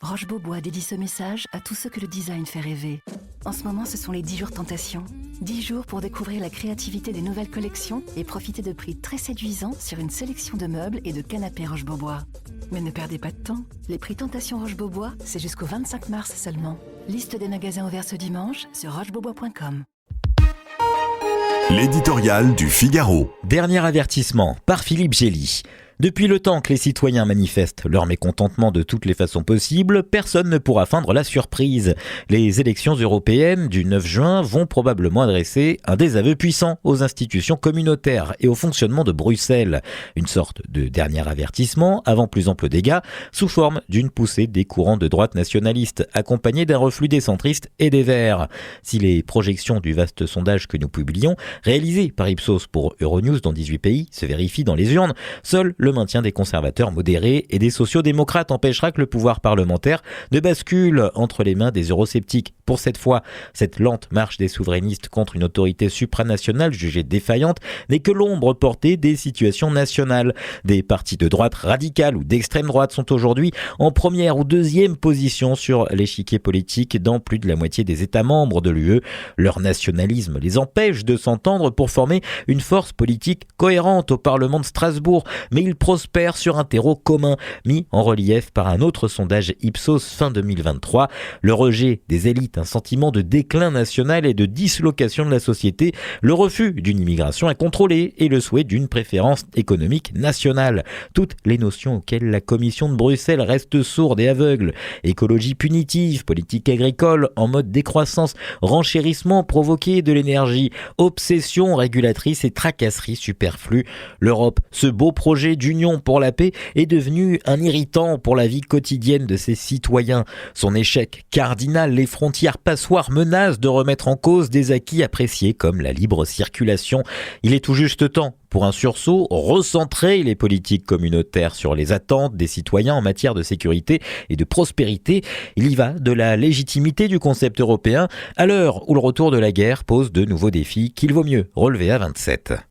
Roche Beaubois dédie ce message à tous ceux que le design fait rêver. En ce moment, ce sont les 10 jours Tentation. 10 jours pour découvrir la créativité des nouvelles collections et profiter de prix très séduisants sur une sélection de meubles et de canapés Roche Beaubois. Mais ne perdez pas de temps. Les prix Tentation Roche Beaubois, c'est jusqu'au 25 mars seulement. Liste des magasins ouverts ce dimanche sur rochebeaubois.com. L'éditorial du Figaro. Dernier avertissement par Philippe Gély. Depuis le temps que les citoyens manifestent leur mécontentement de toutes les façons possibles, personne ne pourra feindre la surprise. Les élections européennes du 9 juin vont probablement adresser un désaveu puissant aux institutions communautaires et au fonctionnement de Bruxelles. Une sorte de dernier avertissement avant plus ample dégâts, sous forme d'une poussée des courants de droite nationalistes, accompagnée d'un reflux des centristes et des Verts. Si les projections du vaste sondage que nous publions, réalisé par Ipsos pour Euronews dans 18 pays, se vérifient dans les urnes, seul le maintien des conservateurs modérés et des sociaux-démocrates empêchera que le pouvoir parlementaire ne bascule entre les mains des eurosceptiques. Pour cette fois, cette lente marche des souverainistes contre une autorité supranationale jugée défaillante n'est que l'ombre portée des situations nationales. Des partis de droite radicale ou d'extrême droite sont aujourd'hui en première ou deuxième position sur l'échiquier politique dans plus de la moitié des États membres de l'UE. Leur nationalisme les empêche de s'entendre pour former une force politique cohérente au Parlement de Strasbourg, mais ils prospèrent sur un terreau commun, mis en relief par un autre sondage Ipsos fin 2023. Le rejet des élites, un sentiment de déclin national et de dislocation de la société, le refus d'une immigration incontrôlée et le souhait d'une préférence économique nationale. Toutes les notions auxquelles la Commission de Bruxelles reste sourde et aveugle. Écologie punitive, politique agricole en mode décroissance, renchérissement provoqué de l'énergie, obsession régulatrice et tracasserie superflue. L'Europe, ce beau projet d'union pour la paix, est devenu un irritant pour la vie quotidienne de ses citoyens. Son échec cardinal, les frontières passoires menacent de remettre en cause des acquis appréciés comme la libre circulation. Il est tout juste temps pour un sursaut, recentrer les politiques communautaires sur les attentes des citoyens en matière de sécurité et de prospérité. Il y va de la légitimité du concept européen à l'heure où le retour de la guerre pose de nouveaux défis qu'il vaut mieux relever à 27.